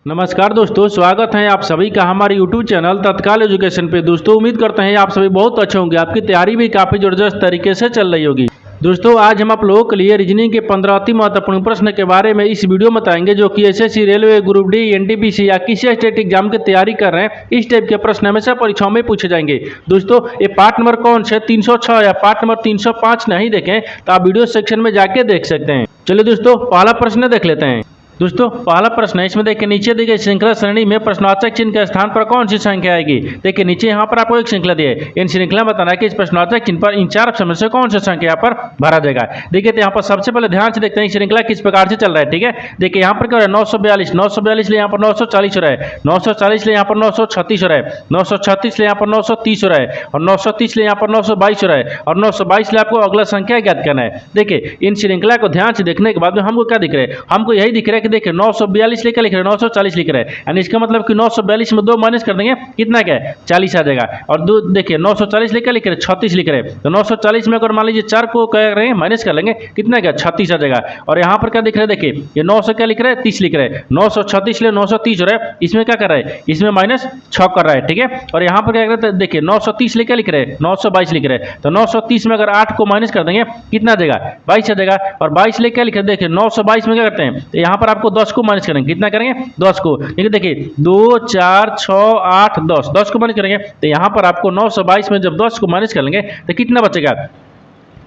नमस्कार दोस्तों, स्वागत है आप सभी का हमारे YouTube चैनल तत्काल एजुकेशन पे। दोस्तों उम्मीद करते हैं आप सभी बहुत अच्छे होंगे, आपकी तैयारी भी काफ़ी ज़बरदस्त तरीके से चल रही होगी। दोस्तों आज हम आप लोगों के लिए रीजनिंग के 15 अति महत्वपूर्ण प्रश्न के बारे में इस वीडियो में बताएंगे, जो कि SSC, railway, group D, NTPC या किसी स्टेट एग्जाम की तैयारी कर रहे हैं। इस टाइप के प्रश्न हमेशा परीक्षाओं में पूछे जाएंगे। दोस्तों ये पार्ट नंबर कौन से 306 या पार्ट नंबर 305 नहीं देखें तो आप वीडियो सेक्शन में जाके देख सकते हैं। चलिए दोस्तों पहला प्रश्न देख लेते हैं। दोस्तों पहला प्रश्न है, इसमें देखिए नीचे दी गई श्रृंखला श्रेणी में प्रश्नवाचक चिन्ह के स्थान पर कौन सी संख्या आएगी। देखिए नीचे यहाँ पर आपको एक श्रृंखला दी है, इन श्रृंखला में बताना है कि इस प्रश्नवाचक चिन्ह पर इन चार ऑप्शन में से कौन सी संख्या यहाँ पर भरा जाएगा। देखिए तो यहाँ पर सबसे पहले ध्यान से देखते हैं श्रृंखला किस प्रकार से चल रहा है। ठीक है, देखिए यहाँ पर क्या हो रहा है 942 ले यहाँ पर 940 हो रहा है, 940 ले यहाँ पर 936 हो रहा है, 936 ले यहाँ पर 930 हो रहा है, और 930 ले यहाँ पर 922 हो रहा है, और 922 ले आपको अगला संख्या ज्ञात करना है। देखिए इन श्रृंखला को ध्यान से देखने के बाद में हमको क्या दिख रहा है, हमको यही दिख रहा है कि देखिए 942 लेकर लिख रहे हैं, 940 लिख रहे हैं, यानी इसका मतलब कि 942 में 2 माइनस कर देंगे कितना क्या है 40 आ जाएगा। और देखिए 940 लेकर लिख रहे हैं 36 लिख रहे हैं, तो 940 में अगर मान लीजिए 4 को क्या कर रहे हैं माइनस कर लेंगे कितना क्या 36 आ जाएगा। और यहाँ पर क्या दिख रहा है, देखिए ये 900 क्या लिख रहे हैं 30 लिख रहे हैं, 936 ले 930 हो रहा है, इसमें क्या कर रहा है इसमें माइनस 6 कर रहा है। ठीक है, और यहाँ पर क्या कर रहे हैं, देखिए 930 लेकर लिख रहे हैं 922 लिख रहे हैं, तो 930 में अगर 8 को माइनस कर देंगे कितना आ जाएगा 22 आ जाएगा। और 22 लेकर लिख रहे हैं, देखिए 922 में क्या करते हैं, तो यहाँ पर आपको 10 को माइनस करेंगे कितना करेंगे 10 को, देखिए 2 4 6 8 10 को माइनस करेंगे, तो यहाँ पर आपको 922 में जब 10 को माइनस कर लेंगे तो कितना बचेगा,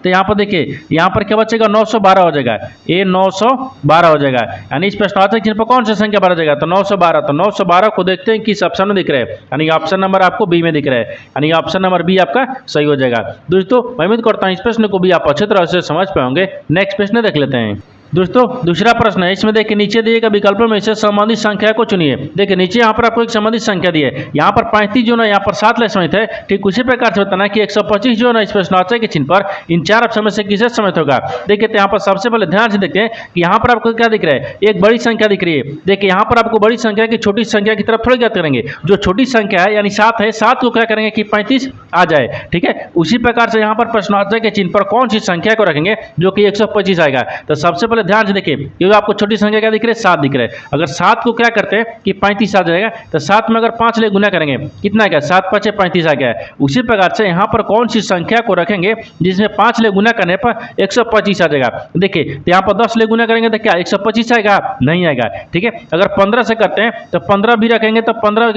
तो यहाँ पर देखिए यहाँ पर क्या बचेगा 912 हो जाएगा, ये 912 हो जाएगा। यानी इस प्रश्नवाचक चिन्ह पर कौन सा संख्या भरा जाएगा, तो 912। तो 912 को देखते हैं किस ऑप्शन में दिख रहा है, यानी ऑप्शन नंबर आपको बी में दिख रहा है, यानी ऑप्शन नंबर बी आपका सही हो जाएगा। दोस्तों मैं उम्मीद करता हूँ इस प्रश्न को भी आप अच्छी तरह से समझ पाएंगे। नेक्स्ट प्रश्न देख लेते हैं। दोस्तों दूसरा प्रश्न है, इसमें देखिए नीचे दिए गए विकल्पों में से संबंधित संख्या को चुनिए। देखिए नीचे यहाँ पर आपको एक संबंधित संख्या दी है, यहाँ पर 35 जो है यहाँ पर 7 ले समित है। ठीक उसी प्रकार से बताना कि 125 जो है इस प्रश्नवाचक के चिन्ह पर इन चार ऑप्शन में से किसे समित होगा। देखिए तो यहाँ पर सबसे पहले ध्यान से देखते हैं कि यहाँ पर आपको क्या दिख रहा है, एक बड़ी संख्या दिख रही है। देखिए यहाँ पर आपको बड़ी संख्या की छोटी संख्या की तरफ थोड़ी ज्ञात करेंगे, जो छोटी संख्या है यानी 7 है, 7 को क्या करेंगे कि 35 आ जाए। ठीक है, उसी प्रकार से यहाँ पर प्रश्नवाचक के चिन्ह पर कौन सी संख्या को रखेंगे जो कि 125 आएगा। तो सबसे पहले ध्यान से देखिए ये आपको छोटी संख्या क्या दिख रही है 7 दिख रहा है। अगर 7 को क्या करते हैं कि 35 आ जाएगा, तो 7 में अगर 5 ले गुना करेंगे कितना क्या 7 5 35 आ गया। उसी प्रकार से यहाँ पर कौन सी संख्या को रखेंगे जिसमें 5 ले गुना करने पर 125 आ जाएगा। देखिए तो यहाँ पर 10 ले गुना करेंगे तो क्या 125 आएगा, नहीं आएगा। ठीक है, अगर 15 से करते हैं तो 15 भी रखेंगे तो 15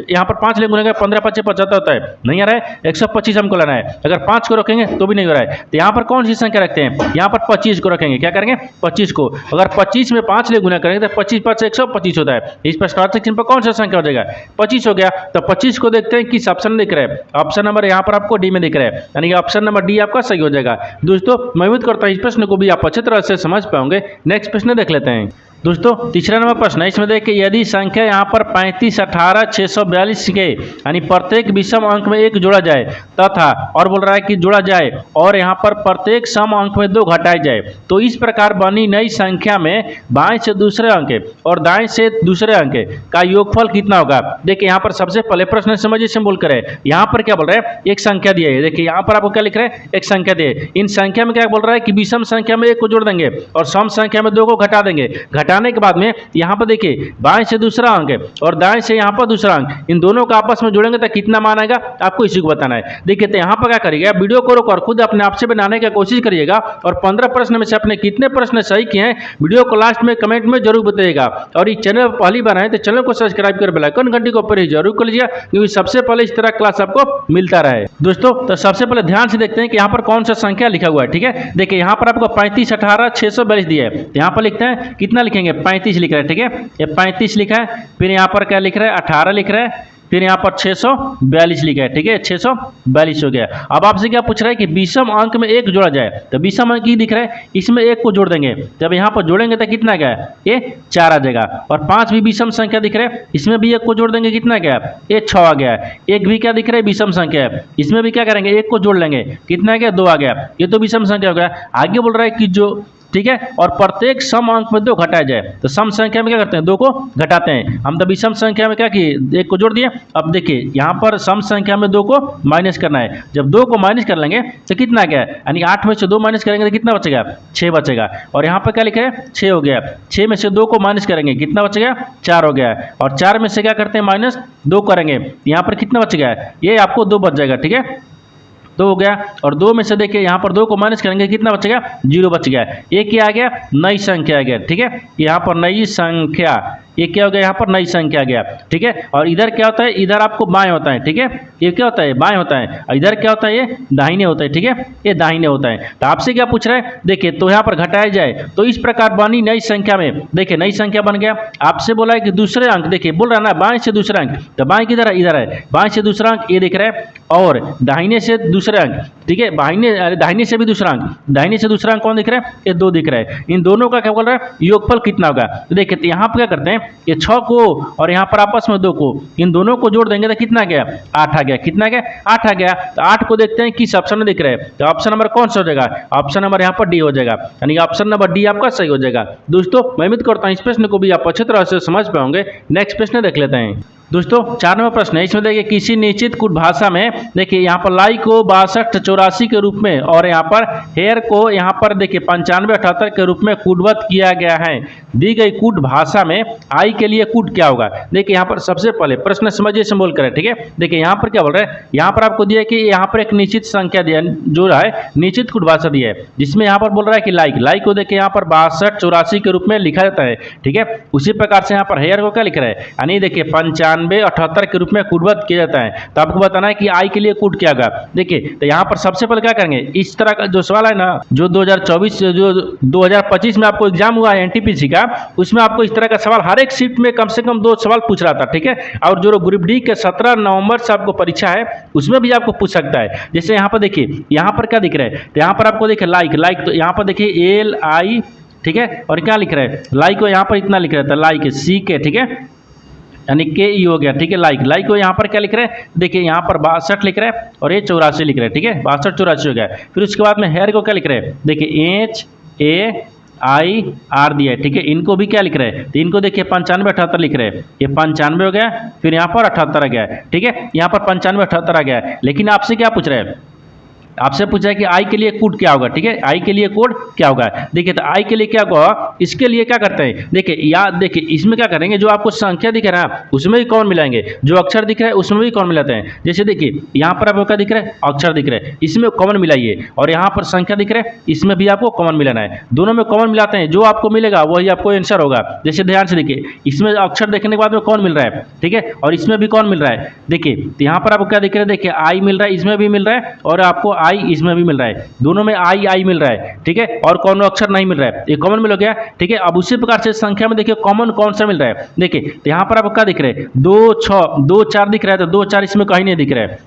यहाँ पर 5 ले गुना 15 5 75 होता है, नहीं आ रहा है, 125 हमको लाना है। अगर 5 को रखेंगे तो भी नहीं हो रहा है, तो यहाँ पर कौन सी संख्या रखते हैं, यहाँ पर 25 को रखेंगे। क्या करेंगे 25 को, अगर 25 में 5 ले गुना करेंगे तो 25 5 125 होता है। इस प्रश्नवाचक चिन्ह पर कौन सा संख्या हो जाएगा 25 हो गया। तो 25 को देखते हैं किस ऑप्शन में दिख रहा है, ऑप्शन नंबर यहाँ पर आपको डी में दिख रहा है, यानी ऑप्शन नंबर डी आपका सही हो जाएगा। दोस्तों मैं उम्मीद करता हूँ इस प्रश्न को भी आप अच्छी तरह से समझ पाओगे। नेक्स्ट प्रश्न देख लेते हैं। दोस्तों तीसरा नंबर प्रश्न है, इसमें देखिए यदि संख्या यहाँ पर 35 18 642 के यानी प्रत्येक विषम अंक में 1 जोड़ा जाए तथा और बोल रहा है कि जोड़ा जाए और यहाँ पर प्रत्येक सम अंक में 2 घटाया जाए, तो इस प्रकार बनी नई संख्या में बाएं से दूसरे अंक और दाएं से दूसरे अंक का योगफल कितना होगा। देखिए यहाँ पर सबसे पहले प्रश्न समझिए से बोल कर है, यहाँ पर क्या बोल रहा है एक संख्या दी है। देखिए यहाँ पर आपको क्या लिख रहा है एक संख्या दी है, इन संख्या में क्या बोल रहा है कि विषम संख्या में 1 को जोड़ देंगे और सम संख्या में 2 को घटा देंगे। घटाने के बाद में यहाँ पर देखिए बाएं से दूसरा अंक और दाएं से यहाँ पर दूसरा अंक, इन दोनों को आपस में जोड़ेंगे तो कितना मान आएगा आपको इसी को बताना है। देखिए तो यहाँ पर क्या करिएगा, वीडियो को रोक और खुद अपने आप से बनाने की कोशिश करिएगा और 15 प्रश्न में से अपने कितने प्रश्न सही किए हैं वीडियो को लास्ट में कमेंट में जरूर बताइएगा। और इस चैनल पर पहली बार आए तो चैनल को सब्सक्राइब कर बेल आइकन घंटी को ऊपर ही जरूर कर लीजिए, क्योंकि सबसे पहले इस तरह क्लास आपको मिलता रहे। दोस्तों तो सबसे पहले ध्यान से देखते हैं कि यहाँ पर कौन सा संख्या लिखा हुआ है। ठीक है, देखिए यहाँ पर आपको 35 18 642 दिया है, यहाँ पर लिखते हैं कितना लिखेंगे 35 लिख रहे हैं। ठीक है, ये 35 लिखा है, फिर यहाँ पर क्या लिख रहा है 18 लिख रहा है, फिर यहाँ पर 642 लिखा है। ठीक है, 642 हो गया। अब आपसे क्या पूछ रहा है कि विषम अंक में 1 जोड़ा जाए, तो विषम अंक ही दिख रहा है, इसमें 1 को जोड़ देंगे, जब यहाँ पर जोड़ेंगे तो कितना गया ये 4 आ जाएगा। और 5 भी विषम संख्या दिख रहा है, इसमें भी 1 को जोड़ देंगे कितना गया ये 6 आ गया। 1 भी क्या दिख रहा है विषम संख्या है, इसमें भी क्या करेंगे 1 को जोड़ लेंगे कितना गया 2 आ गया, ये तो विषम संख्या हो गया। आगे बोल रहा है कि जो ठीक है, और प्रत्येक सम अंक में 2 घटाया जाए। तो सम संख्या में क्या करते हैं, 2 को घटाते हैं हम। तभी सम संख्या में क्या किए, 1 को जोड़ दिए। अब देखिए यहाँ पर सम संख्या में 2 को माइनस करना है। जब 2 को माइनस कर लेंगे तो कितना आ गया, यानी 8 में से 2 माइनस करेंगे तो कितना बचेगा, 6 बचेगा। और यहाँ पर क्या लिखा है, 6 हो गया। 6 में से 2 को माइनस करेंगे कितना बचेगा, 4 हो गया। और 4 में से क्या करते हैं, माइनस 2 करेंगे, यहाँ पर कितना बच गया, ये आपको 2 बच जाएगा। ठीक है, 2 हो गया। और 2 में से देखिए यहाँ पर 2 को माइनस करेंगे कितना बचेगा, 0 बच गया। ये क्या आ गया, नई संख्या आ गया। ठीक है, यहाँ पर नई संख्या, ये क्या हो गया, यहाँ पर नई संख्या आ गया। ठीक है, और इधर क्या होता है, इधर आपको बाएं होता है। ठीक है, ये क्या होता है, बाएं होता है। और इधर क्या होता है, ये दाहिने होता है। ठीक है, ये दाहिने होता है। तो आपसे क्या पूछ रहा है, देखिए तो यहाँ पर घटाया जाए तो इस प्रकार बनी नई संख्या में। देखिए नई संख्या बन गया। आपसे बोला है कि दूसरे अंक, देखिए बोल रहा है ना बाएं से दूसरा अंक, तो बाएं किधर है, इधर है। बाएं से दूसरा अंक ये दिख रहा है, और दाहिने से दूसरा अंक, ठीक है, दाहिने से भी दूसरा अंक, दाहिने से दूसरा अंक कौन दिख रहा है, ये 2 दिख रहा है। इन दोनों का क्या बोल रहा है, योगफल कितना होगा। तो देखिए तो यहाँ पर क्या करते हैं, ये 6 को और यहाँ पर आपस में 2 को, इन दोनों को जोड़ देंगे तो कितना आ गया, 8 आ गया। कितना आ गया, 8 आ गया। तो 8 को देखते हैं किस ऑप्शन में दिख रहा है। तो ऑप्शन नंबर कौन सा हो जाएगा, ऑप्शन नंबर यहाँ पर डी हो जाएगा, यानी ऑप्शन नंबर डी आपका सही हो जाएगा। दोस्तों मैं उम्मीद करता हूँ इस प्रश्न को भी आप अच्छी तरह से समझ पाओगे। नेक्स्ट प्रश्न देख लेते हैं। दोस्तों 4 नंबर प्रश्न है, इसमें देखिए किसी निश्चित कूट भाषा में, देखिए यहाँ पर लाई को 62 84 के रूप में, और यहाँ पर हेयर को यहाँ पर देखिए 95 78 के रूप में कूटबद्ध किया गया है। दी गई कूट भाषा में आई के लिए कूट क्या होगा। देखिए यहाँ पर सबसे पहले प्रश्न समझिए सिंबल करें। ठीक है, देखिए यहाँ पर क्या बोल रहे हैं, यहाँ पर आपको दिया है कि यहाँ पर एक निश्चित संख्या दिया जो है, निश्चित कूट भाषा दिया है, जिसमें यहाँ पर बोल रहा है कि लाई को देखिए यहाँ पर 62 84 के रूप में लिखा जाता है। ठीक है, उसी प्रकार से यहाँ पर हेयर को क्या लिख रहा है, यानी देखिए 95 78 के रूप में कूटबद्ध किया जाता है। तो आपको बताना है कि आई के लिए कूट क्या होगा। देखिए तो यहाँ पर सबसे पहले क्या करेंगे, इस तरह का जो सवाल है ना, जो 2024 जो 2025 में आपको एग्जाम हुआ है एनटीपीसी का, उसमें आपको इस तरह का सवाल हर एक शिफ्ट में कम से कम 2 सवाल पूछ रहा था। ठीक है, और जो ग्रुप डी के 17 नवंबर से आपको परीक्षा है, उसमें भी आपको पूछ सकता है। जैसे यहाँ पर देखिए, यहाँ पर क्या दिख रहा है, तो यहाँ पर आपको देखिए लाइक, तो यहाँ पर देखिए LI, ठीक है, और क्या लिख रहा है, लाइक को यहाँ पर इतना लिख रहा था, लाइक CK, ठीक है, यानी KE हो गया। ठीक है, लाइक को यहाँ पर क्या लिख रहे हैं, देखिए यहाँ पर 62 लिख रहा है और ये 84 लिख रहा है। ठीक है, 62 84 हो गया। फिर उसके बाद में हेयर को क्या लिख रहे हैं, देखिए HAIR दिया है। ठीक है, इनको भी क्या लिख रहे हैं, तो इनको देखिए 95 78 लिख रहे हैं, ये 95 हो गया, फिर यहाँ पर 78 आ गया। ठीक है, यहाँ पर 95 78 आ गया। लेकिन आपसे क्या पूछ रहे हैं, आपसे पूछा है कि आई के लिए कोड क्या होगा। ठीक है, आई के लिए कोड क्या होगा। देखिए तो आई के लिए क्या होगा, इसके लिए क्या करते हैं, देखिए या देखिए इसमें क्या करेंगे, जो आपको संख्या दिख रहा है उसमें भी कॉमन मिलाएंगे, जो अक्षर दिख रहा है उसमें भी कॉमन मिलाते हैं। जैसे देखिए यहाँ पर आपको क्या दिख रहा है, अक्षर दिख रहा है, इसमें कॉमन मिलाइए, और यहाँ पर संख्या दिख रहा है, इसमें भी आपको कॉमन मिलाना है। दोनों में कॉमन मिलाते हैं, जो आपको मिलेगा वही आपको आंसर होगा। जैसे ध्यान से देखिए, इसमें अक्षर देखने के बाद में कौन मिल रहा है, ठीक है, और इसमें भी कौन मिल रहा है। देखिए तो यहाँ पर आपको क्या दिख रहा है, देखिए आई मिल रहा है, इसमें भी मिल रहा है, और आपको आई इसमें भी मिल रहा है, दोनों में आई मिल रहा है। ठीक है, और कौन अक्षर नहीं मिल रहा है, ये कॉमन मिल गया। ठीक है, अब उसी प्रकार से संख्या में देखिए कॉमन कौन सा मिल रहा है। देखिए तो यहाँ पर आपको क्या दिख रहा है, 2 6 2 4 दिख रहा है, तो 2 4 इसमें कहीं नहीं दिख रहा है,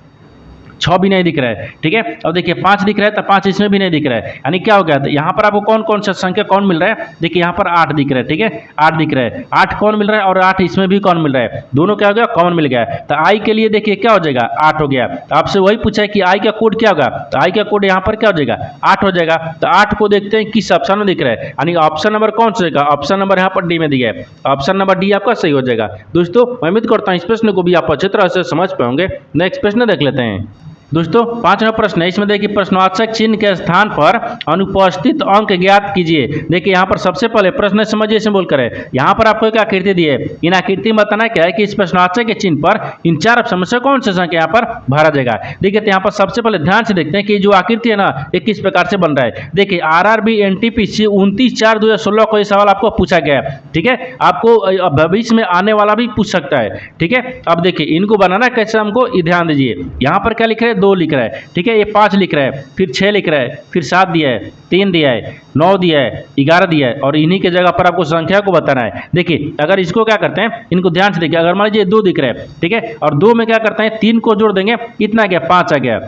6 भी नहीं दिख रहा है। ठीक है, अब देखिए 5 दिख रहा है, तो 5 इसमें भी नहीं दिख रहा है, यानी क्या हो गया, तो यहाँ पर आपको कौन कौन सा संख्या कौन मिल रहा है, देखिए यहाँ पर 8 दिख रहा है। ठीक है, 8 दिख रहा है, 8 कौन मिल रहा है, और 8 इसमें भी कौन मिल रहा है, दोनों क्या हो गया, कॉमन मिल गया। तो आई के लिए देखिए क्या हो जाएगा, 8 हो गया। तो आपसे वही पूछा है कि आई का कोड क्या होगा, तो आई का कोड यहाँ पर क्या हो जाएगा, 8 हो जाएगा। तो 8 को देखते हैं किस ऑप्शन में दिख रहा है, यानी ऑप्शन नंबर कौन सा होगा, ऑप्शन नंबर यहाँ पर डी में दिया है, ऑप्शन नंबर डी आपका सही हो जाएगा। दोस्तों मैं उम्मीद करता हूँ इस प्रश्न को भी आप अच्छी तरह से समझ पाओगे। नेक्स्ट प्रश्न देख लेते हैं। दोस्तों 5वां प्रश्न है, इसमें देखिए प्रश्नवाचक चिन्ह के स्थान पर अनुपस्थित अंक ज्ञात कीजिए। देखिए यहाँ पर सबसे पहले प्रश्न समझिए सिंबल करें। यहाँ पर आपको एक आकृति दी है, इन आकृति में बताना क्या है कि इस प्रश्नवाचक के चिन्ह पर इन 4 ऑप्शन में से कौन सा संख्या यहाँ पर भरा जाएगा। देखिए तो यहाँ पर सबसे पहले ध्यान से देखते हैं कि जो आकृति है ना, ये किस प्रकार से बन रहा है। देखिए RRB NTPC 29/4/2016 को ये सवाल आपको पूछा गया है। ठीक है, आपको भविष्य में आने वाला भी पूछ सकता है। ठीक है, अब देखिए इनको बनाना कैसे, हमको ध्यान दीजिए। यहाँ पर क्या लिख रहे हैं, 2 लिख रहा है। ठीक है, ये 5 लिख रहा है, फिर 6 लिख रहा है, फिर 7 दिया है, 3 दिया है, 9 दिया है, 11 दिया है, और इन्हीं के जगह पर आपको संख्या को बताना है। देखिए अगर इसको क्या करते हैं, इनको ध्यान से देखिए, अगर मान लीजिए 2 दिख रहा है, ठीक है, और 2 में क्या करते हैं, 3 को जोड़ देंगे, कितना आ गया, 5 आ गया,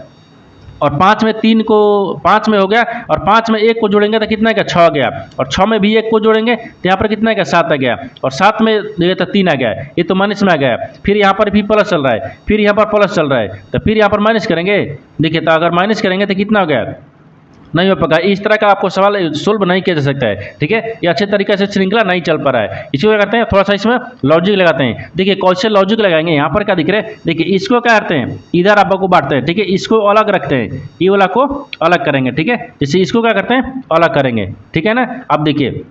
और 5 में 3 को 5 में हो गया, और 5 में 1 को जोड़ेंगे तो कितना गया, 6 गया, और 6 में भी 1 को जोड़ेंगे तो यहाँ पर कितना गया, 7 आ गया, और 7 में देखिए तो 3 आ गया, ये तो माइनस में आ गया। फिर यहाँ पर भी प्लस चल रहा है, फिर यहाँ पर प्लस चल रहा है, तो फिर यहाँ पर माइनस करेंगे। देखिए तो अगर माइनस करेंगे तो कितना हो गया, नहीं हो पाएगा। इस तरह का आपको सवाल सोल्व नहीं किया जा सकता है, ठीक है। ये अच्छे तरीके से श्रृंखला नहीं चल पा रहा है। इसको क्या करते हैं, थोड़ा सा इसमें लॉजिक लगाते हैं। देखिए कैसे लॉजिक लगाएंगे, यहाँ पर क्या दिख रहा है, देखिए इसको क्या करते हैं, इधर आपको बांटते हैं, ठीक है। इसको अलग रखते हैं, ये वाला को अलग करेंगे, ठीक है। जैसे इसको क्या करते हैं, अलग करेंगे, ठीक है ना। अब देखिए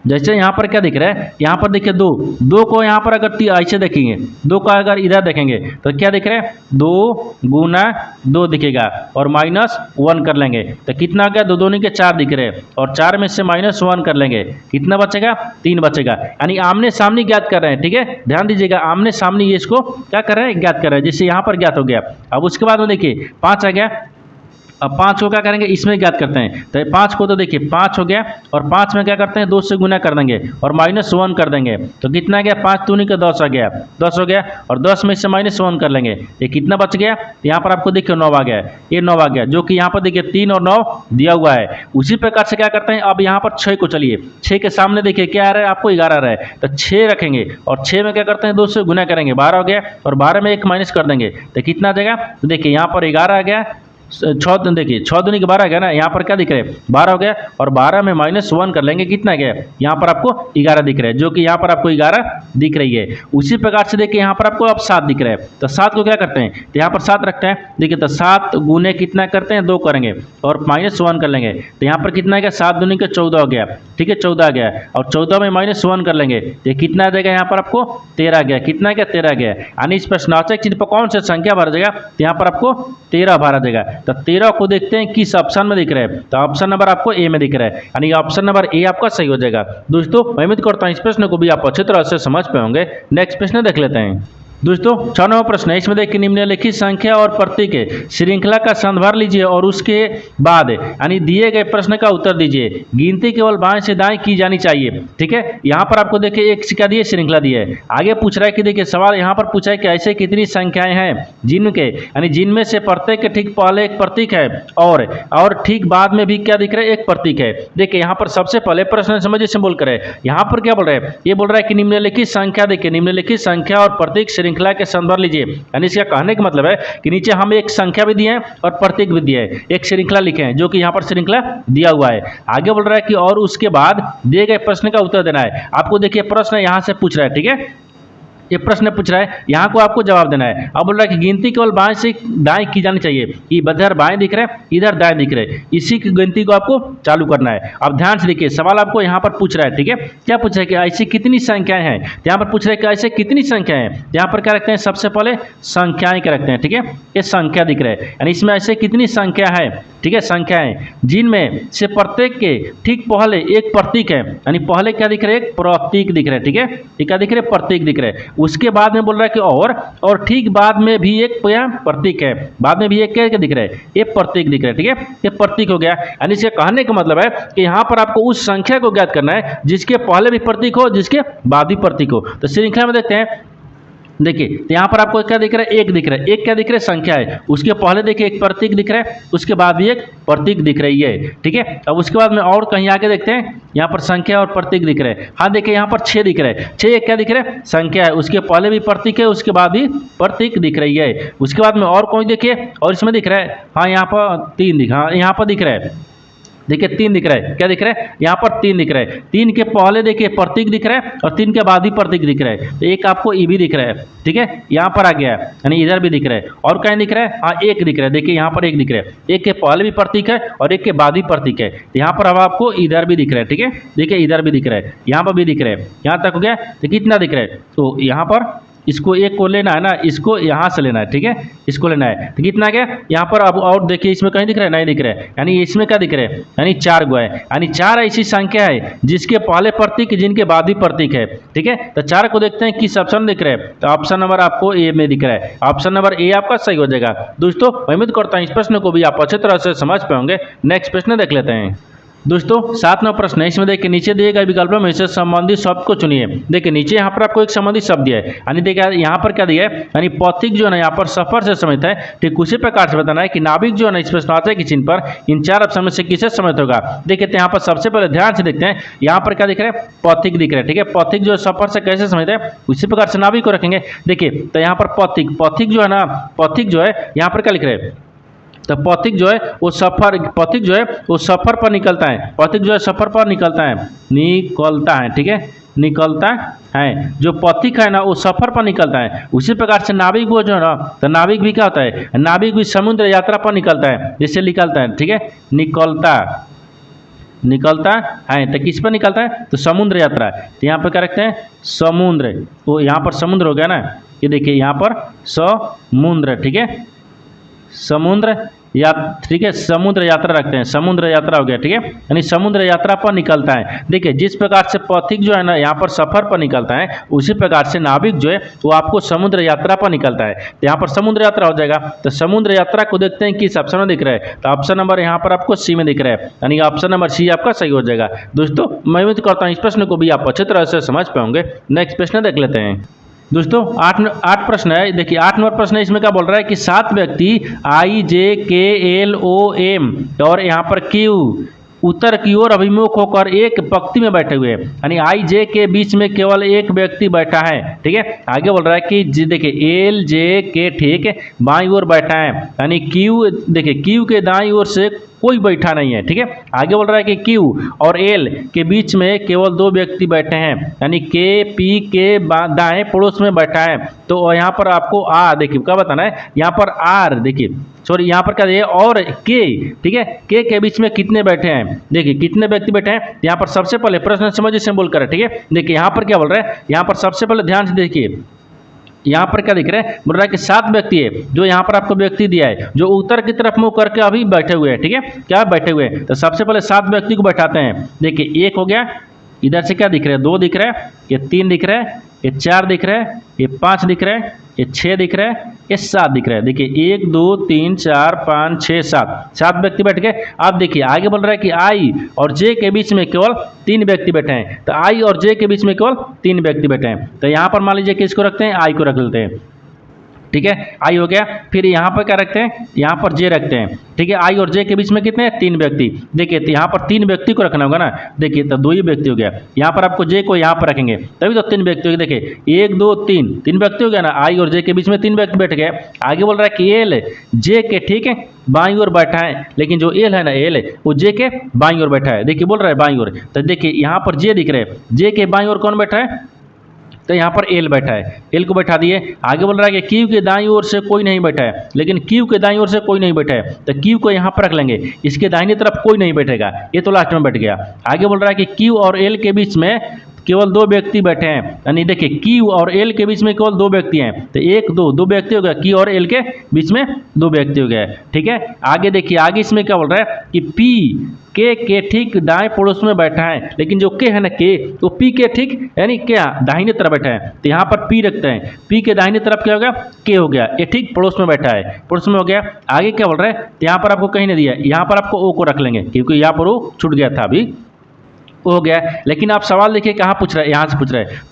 जैसे यहाँ पर क्या दिख रहा है, यहाँ पर देखिए दो को यहाँ पर अगर ऐसे देखेंगे, दो का अगर इधर देखेंगे तो क्या दिख रहा है, 2 गुना 2 दिखेगा और -1 कर लेंगे तो कितना आ गया, 2 दूनी के 4 दिख रहे हैं और 4 में से -1 कर लेंगे, कितना बचेगा, 3 बचेगा। यानी आमने सामने ज्ञात कर रहे हैं, ठीक है। ध्यान दीजिएगा, आमने सामने ये इसको क्या कर रहे हैं, ज्ञात कर रहे हैं। जैसे यहाँ पर ज्ञात हो गया। अब उसके बाद में देखिए 5 आ गया। अब 5 को क्या करेंगे, इसमें ज्ञात करते हैं। तो 5 को तो देखिए 5 हो गया और 5 में क्या करते हैं, 2 से गुना कर देंगे और -1 कर देंगे तो कितना आ गया, 5 दूनी का 10 आ गया, 10 हो गया और 10 में से -1 कर लेंगे, ये कितना बच गया, यहाँ पर आपको देखिए 9 आ गया, ये 9 आ गया, जो कि यहाँ पर देखिए 3 और 9 दिया हुआ है। उसी प्रकार से क्या करते हैं, अब यहाँ पर 6 को चलिए, 6 के सामने देखिए क्या आ रहा है, आपको 11 आ रहा है तो 6 रखेंगे और 6 में क्या करते हैं, 2 से गुना करेंगे, 12 हो गया और 12 में 1 माइनस कर देंगे तो कितना आ जाएगा, तो देखिए यहाँ पर 11 आ गया, 6 देखिए 6 दूनी के 12 गया ना, यहाँ पर क्या दिख रहा है, 12 हो गया और 12 में -1 कर लेंगे, कितना गया, यहाँ पर आपको 11 दिख रहा है, जो कि यहाँ पर आपको 11 दिख रही है। उसी प्रकार से देखिए यहाँ पर आपको अब 7 दिख रहा है तो 7 को क्या करते हैं, तो यहाँ पर 7 रखते हैं। देखिए तो 7 गुने कितना करते हैं, 2 करेंगे और -1 कर लेंगे तो यहाँ पर कितना आ गया, 7 दूनी के 14 हो गया, ठीक है, 14 आ गया और 14 में -1 कर लेंगे तो कितना आ जाएगा, यहाँ पर आपको 13 आ गया, कितना आ गया, 13 आ गया। यानी इस प्रश्नार्थक चिन्ह पर कौन सा संख्या भरा जाएगा, तो यहाँ पर आपको 13 भरा जाएगा। तो 13 को देखते हैं किस ऑप्शन में दिख रहा है, तो ऑप्शन नंबर आपको ए में दिख रहा है, यानी ऑप्शन नंबर ए आपका सही हो जाएगा। दोस्तों मैं उम्मीद करता हूं इस प्रश्न को भी आप अच्छी तरह से समझ पाए होंगे। नेक्स्ट प्रश्न देख लेते हैं। दोस्तों 6 नंबर प्रश्न है, इसमें देखिए निम्नलिखित संख्या और प्रतीक श्रृंखला का संदर्भ लीजिए और उसके बाद यानी दिए गए प्रश्न का उत्तर दीजिए। गिनती केवल बाएं से दाएं की जानी चाहिए, ठीक है। यहाँ पर आपको देखिए एक क्या दिए, श्रृंखला दी है। आगे पूछ रहा है कि देखिए सवाल यहाँ पर पूछा है कि ऐसे कितनी संख्याएं हैं जिनके यानी जिनमें से प्रत्येक के ठीक पहले एक प्रतीक है और ठीक बाद में भी क्या दिख रहा है, एक प्रतीक है। देखिए यहाँ पर सबसे पहले प्रश्न समझिए से बोल कर है, यहाँ पर क्या बोल रहा है, ये बोल रहा है कि निम्नलिखित संख्या, देखिए निम्नलिखित संख्या और प्रतीक श्रृंखला के संदर्भ लीजिए। यानी इसका कहने का मतलब है कि नीचे हम एक संख्या भी दिए हैं और प्रतीक भी दिए हैं, एक श्रृंखला लिखे हैं जो कि यहाँ पर श्रृंखला दिया हुआ है। आगे बोल रहा है कि और उसके बाद दिए गए प्रश्न का उत्तर देना है। आपको देखिए प्रश्न यहाँ से पूछ रहा है, ठीक है, ये प्रश्न पूछ रहा है, यहाँ को आपको जवाब देना है। अब बोल रहा है कि गिनती केवल बाएं से दाएं की जानी चाहिए, इधर बाएं दिख रहा है, इधर दाएं दिख रहा है, इसी की गिनती को आपको चालू करना है। अब ध्यान से देखिए सवाल आपको यहाँ पर पूछ रहा है, ठीक है, क्या पूछ रहा है कि ऐसी कितनी संख्याएं हैं, यहाँ पर पूछ रहा है कि ऐसे कितनी संख्याएं हैं। यहाँ पर क्या रखते हैं, सबसे पहले संख्याएं क्या रखते हैं, ठीक है, ये संख्या दिख रहा है, यानी इसमें ऐसे कितनी संख्या है, ठीक है, संख्याएं जिनमें से प्रत्येक के ठीक पहले एक प्रतीक है, यानी पहले क्या दिख रहा है, एक प्रतीक दिख रहा है, ठीक है, ये क्या दिख रहा है, प्रतीक दिख रहा है। उसके बाद में बोल रहा है कि और ठीक बाद में भी एक प्रतीक है, बाद में भी एक क्या दिख रहा है, ये प्रतीक दिख रहा है, ठीक है, ये प्रतीक हो गया। यानी इसके कहने का मतलब है कि यहाँ पर आपको उस संख्या को ज्ञात करना है जिसके पहले भी प्रतीक हो, जिसके बाद भी प्रतीक हो। तो श्रृंखला में देखते हैं, देखिए तो यहाँ पर आपको क्या दिख रहा है, एक दिख रहा है, एक क्या दिख रहा है, संख्या है, उसके पहले देखिए एक प्रतीक दिख रहा है, उसके बाद भी एक प्रतीक दिख रही है, ठीक है। अब उसके बाद में और कहीं आगे देखते हैं, यहाँ पर संख्या और प्रतीक दिख रहे हैं। हाँ देखिए यहाँ पर 6 दिख रहा है, 6 एक क्या दिख रहा है, संख्या है, उसके पहले भी प्रतीक है, उसके बाद भी प्रतीक दिख रही है। उसके बाद में और कौन देखिए, और इसमें दिख रहा है, हाँ यहाँ पर 3 हाँ यहाँ पर दिख रहा है, देखिए 3 दिख रहा है, क्या दिख रहा है, यहाँ पर 3 दिख रहा है, 3 के पहले देखिए प्रतीक दिख रहा है और 3 के बाद ही प्रतीक दिख रहा है। तो एक आपको ई भी दिख रहा है, ठीक है, यहाँ पर आ गया है, यानी इधर भी दिख रहा है। और कहीं दिख रहा है, हाँ एक दिख रहा है, देखिए यहाँ पर एक दिख रहा है, एक के पहले भी प्रतीक है और एक के बाद ही प्रतीक है। यहाँ पर अब आपको इधर भी दिख रहा है, ठीक है, देखिए इधर भी दिख रहा है, यहाँ पर भी दिख रहा है, यहाँ तक हो गया। तो कितना दिख रहा है, तो यहाँ पर इसको एक को लेना है ना, इसको यहाँ से लेना है, ठीक है, इसको लेना है। तो कितना गया यहाँ पर, अब और देखिए इसमें कहीं दिख रहा है, नहीं दिख रहा है, यानी इसमें क्या दिख रहा है, यानी 4 गो है, यानी 4 ऐसी संख्या है जिसके पहले प्रतीक जिनके बाद भी प्रतीक है, ठीक है। तो 4 को देखते हैं किस ऑप्शन दिख रहा है, तो ऑप्शन नंबर आपको ए में दिख रहा है, ऑप्शन नंबर ए आपका सही हो जाएगा। दोस्तों मैं उम्मीद करता हूँ इस प्रश्न को भी आप अच्छी तरह से समझ पाएंगे। नेक्स्ट प्रश्न देख लेते हैं। दोस्तों 7 नंबर प्रश्न है, इसमें देखिए नीचे दिए गए विकल्पों में से संबंधित शब्द को चुनिए। देखिए नीचे यहाँ पर आपको एक संबंधित शब्द दिया है, यानी देखिए यहाँ पर क्या दिया है, यानी पथिक जो है ना यहाँ पर सफर से समित है। ठीक उसी प्रकार से बताना है कि नाविक जो है ना इस प्रश्नार्थक के चिन्ह पर इन 4 ऑप्शन में से किसे समित होगा। देखिए तो यहाँ पर सबसे पहले ध्यान से देखते हैं, यहाँ पर क्या दिख रहा है, पथिक दिख रहा है, ठीक है, पथिक जो सफर से कैसे समित है उसी प्रकार से नाविक को रखेंगे। देखिए तो यहाँ पर पथिक जो है ना, पथिक जो है यहाँ पर क्या लिख रहे हैं, तो पथिक जो है वो सफर पर निकलता है, पथिक जो है सफर पर निकलता है, ठीक है, निकलता है। जो पथिक है ना वो सफर पर निकलता है। उसी प्रकार से नाविक वो जो है ना, तो नाविक भी क्या होता है, नाविक भी समुद्र यात्रा पर निकलता है, जिससे निकलता है, ठीक है, निकलता है। तो किस पर निकलता है, तो समुद्र यात्रा। तो यहाँ पर क्या रखते हैं, समुद्र, तो यहाँ पर समुद्र हो गया ना, ये देखिए यहाँ पर समुद्र, ठीक है, समुद्र या, ठीक है, समुद्र यात्रा रखते हैं, समुद्र यात्रा हो गया, ठीक है, यानी समुद्र यात्रा पर निकलता है। देखिए जिस प्रकार से पथिक जो है ना यहाँ पर सफर पर निकलता है, उसी प्रकार से नाविक जो है वो आपको समुद्र यात्रा पर निकलता है। तो यहाँ पर समुद्र यात्रा हो जाएगा। तो समुद्र यात्रा को देखते हैं किस ऑप्शन में दिख रहा है, तो ऑप्शन नंबर यहाँ पर आपको सी में दिख रहा है, यानी ऑप्शन नंबर सी आपका सही हो जाएगा। दोस्तों मैं उम्मीद करता हूँ इस प्रश्न को भी आप अच्छी तरह से समझ पाओगे। नेक्स्ट प्रश्न देख लेते हैं। दोस्तों आठ प्रश्न है, देखिए 8 नंबर प्रश्न है। इसमें क्या बोल रहा है कि 7 व्यक्ति IJKLOM और यहाँ पर Q उत्तर की ओर अभिमुख होकर एक पंक्ति में बैठे हुए हैं, यानी IJ के बीच में केवल एक व्यक्ति बैठा है, ठीक है। आगे बोल रहा है कि देखिए LJ ठीक बाईं ओर बैठा है, यानी Q, देखिए Q के दाईं ओर से कोई बैठा नहीं है, ठीक है। आगे बोल रहा है कि Q और L के बीच में केवल 2 व्यक्ति बैठे हैं, यानी KP के दाएं पड़ोस में बैठा है। तो यहाँ पर आपको देखिए क्या बताना है, यहाँ पर R देखिए, सॉरी यहाँ पर क्या है, और K, ठीक है, K के बीच में कितने बैठे हैं, देखिए कितने व्यक्ति बैठे हैं। यहाँ पर सबसे पहले प्रश्न समझिए सिंबल कर, ठीक है। देखिए यहाँ पर क्या बोल रहा है, यहाँ पर सबसे पहले ध्यान से देखिए, यहाँ पर क्या दिख रहा है, बोल रहा है कि 7 व्यक्ति है, जो यहाँ पर आपको व्यक्ति दिया है जो उत्तर की तरफ मुंह करके अभी बैठे हुए हैं, ठीक है, क्या बैठे हुए हैं। तो सबसे पहले 7 व्यक्ति को बैठाते हैं। देखिए 1 हो गया, इधर से क्या दिख रहा है, 2 दिख रहा है, ये 3 दिख रहा है, ये 4 दिख रहा है, ये 5 दिख रहा है, ये 6 दिख रहा है, ये 7 दिख रहा है। देखिए 1 2 3 4 5 6 7 व्यक्ति बैठ गए। अब देखिए आगे बोल रहा है कि I और J के बीच में केवल 3 व्यक्ति बैठे हैं। तो I और J के बीच में केवल 3 व्यक्ति बैठे हैं। तो यहाँ पर मान लीजिए किसको रखते हैं, I को रख लेते हैं, ठीक है, I हो गया। फिर यहाँ पर क्या रखते हैं, यहाँ पर J रखते हैं, ठीक है। I और J के बीच में कितने हैं, 3 व्यक्ति। देखिए तो यहाँ पर 3 व्यक्ति को रखना होगा ना, देखिए तो 2 ही व्यक्ति हो गया। यहाँ पर आपको J को यहाँ पर रखेंगे तभी तो 3 व्यक्ति हो गए। देखिए 1 2 3 व्यक्ति हो गया ना, I और J के बीच में 3 व्यक्ति बैठ गए। आगे बोल रहा है कि L J के, ठीक है, बाईं ओर बैठा है, लेकिन जो L है ना, L वो J के बाईं ओर बैठा है। देखिए बोल रहा है बाईं ओर, तो देखिए यहाँ पर J दिख रहे हैं, J के बाईं ओर कौन बैठा है, तो यहाँ पर L बैठा है, L को बैठा दिए। आगे बोल रहा है कि Q के दाईं ओर से कोई नहीं बैठा है, लेकिन Q के दाईं ओर से कोई नहीं बैठा है, तो Q को यहाँ पर रख लेंगे, इसके दाहिनी तरफ कोई नहीं बैठेगा, ये तो लास्ट में बैठ गया। आगे बोल रहा है कि Q और L के बीच में केवल 2 व्यक्ति बैठे हैं, यानी देखिए Q और L के बीच में केवल 2 व्यक्ति हैं, तो 1 2 व्यक्ति हो गया, Q और L के बीच में 2 व्यक्ति हो गए, ठीक है। आगे देखिए, आगे इसमें क्या बोल रहा है कि P के ठीक दाएं पड़ोस में बैठा है, लेकिन जो K है ना, K तो P के ठीक यानी क्या दाहिने तरफ बैठा है, तो यहाँ पर P रखते हैं। P के दाहिने तरफ क्या हो गया, K हो गया, ये ठीक पड़ोस में बैठा है, पड़ोस में हो गया। आगे क्या बोल रहा है, तो यहाँ पर आपको कहीं नहीं दिया, यहाँ पर आपको O को रख लेंगे, क्योंकि यहाँ पर O छूट गया था, अभी हो गया। लेकिन आप सवाल देखिए कहाँ पूछ रहा है, यहाँ से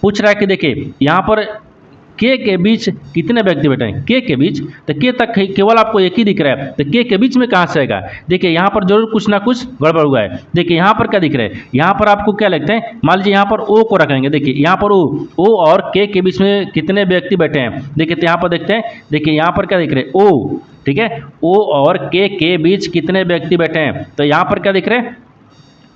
पूछ रहा है कि देखिए यहाँ पर K के बीच कितने व्यक्ति बैठे हैं, K के बीच, तो K तक केवल आपको एक ही दिख रहा है, तो K के बीच में कहाँ से आएगा। देखिए यहाँ पर जरूर कुछ ना कुछ गड़बड़ हुआ है। देखिए यहाँ पर क्या दिख रहा है, यहाँ पर आपको क्या लगता है, मान लीजिए यहाँ पर O को रखेंगे। देखिए यहाँ पर O और K के बीच में कितने व्यक्ति बैठे हैं, देखिए तो यहाँ पर देखते हैं, देखिए यहाँ पर क्या दिख रहे हैं, O, ठीक है, O और K के बीच कितने व्यक्ति बैठे हैं, तो यहाँ पर क्या दिख रहे हैं,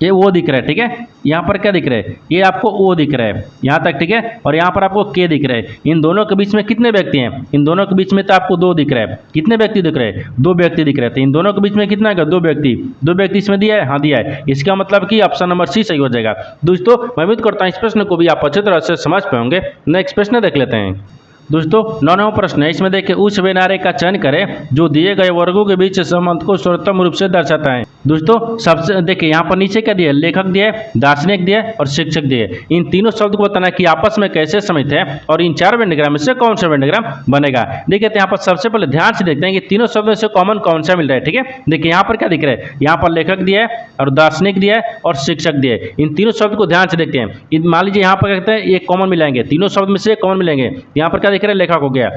ये O दिख रहा है, ठीक है। यहाँ पर क्या दिख रहा है, ये आपको O दिख रहा है यहाँ तक, ठीक है, और यहाँ पर आपको K दिख रहा है। इन दोनों के बीच में कितने व्यक्ति हैं, इन दोनों के बीच में तो आपको 2 दिख रहा है। कितने व्यक्ति दिख रहे हैं, 2 व्यक्ति दिख रहे हैं। तो इन दोनों के बीच में कितना है, 2 व्यक्ति। 2 व्यक्ति इसमें दिया है, हाँ दिया है। इसका मतलब कि ऑप्शन नंबर सी सही हो जाएगा। दोस्तों मैं उम्मीद करता हूँ इस प्रश्न को भी आप अच्छी तरह से समझ पाएंगे। नेक्स्ट प्रश्न देख लेते हैं। दोस्तों 9वां प्रश्न है, इसमें देखिए उस व्यनारे का चयन करें जो दिए गए वर्गों के बीच संबंध को सर्वोत्तम रूप से दर्शाता है। दोस्तों सबसे देखिए यहाँ पर नीचे क्या दिया है, लेखक दिया है, दार्शनिक दिया है और शिक्षक दिया है। इन तीनों शब्द को बताना कि आपस में कैसे समित है और इन 4 वेंडग्राम में से कौन सा वेंडग्राम बनेगा। देखिए तो यहाँ पर सबसे पहले ध्यान से देखते हैं कि तीनों शब्द में से कॉमन कौन सा मिल रहा है, ठीक है। देखिए यहाँ पर क्या दिख रहा है, यहाँ पर लेखक दिया है और दार्शनिक दिया है और शिक्षक दिया है। इन तीनों शब्द को ध्यान से देखते हैं। मान लीजिए यहाँ पर कहते हैं ये कॉमन मिलाएंगे, तीनों शब्द में से कॉमन मिलेंगे। यहाँ पर क्या दिख रहा है, लेखक हो गया,